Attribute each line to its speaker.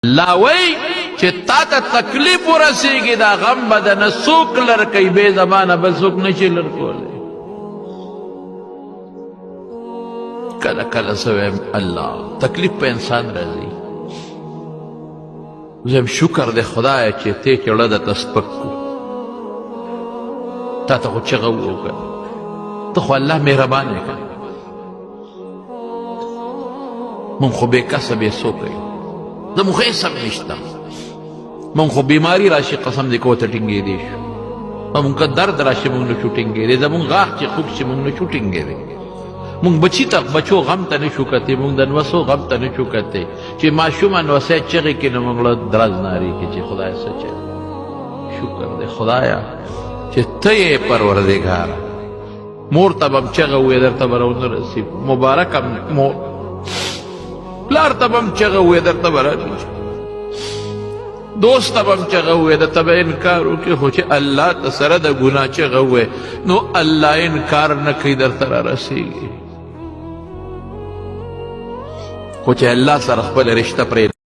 Speaker 1: الله وی چې تا ته تکلیف ورسیږي دا غم به د نه څوک لر کوي بې زمانه بل څوک نشي لر کولی. کله کله زه وایم الله تکلیف په انسان راځي، زه یم شکر دی خدایه چې تی چړه درته سپک کړو، تا ته خو چغه ووکړه، ته خو الله مهربان یې که مونږ خو بې کسب یې څوک کوي، زمونږ خو هېڅ هم نشته، مونږ خو بیماري راشي قسم دې کو ته ټینګېدی شو، مونږ که درد راشي مونږ نه شو ټینګېدی، زمونږ غاښ چې خوږ شي مونږ نه شو ټینګېدی، مونږ بچو غم ته نه شو کتی، مونږ د نوسو غم ته نه شو کتی، چې ماشومه نوسی چغې کړي نو مونږ له درز نارې کړي چې خدای څه چل. شکر دی خدایه چې ته یې پروردګاره، مور ته به هم چغه ووایې درته به راونه رسي، مبارکه مور، پلار ته به هم چغه ووایې درته به رانیږي، دوست ته به هم چغه ووایې درته به انکار وکړي، خو چې الله ته سره د ګناه چغه ووایې نو الله انکار نه کوي درته رارسېږي، خو چې الله سره خپل رشته پرې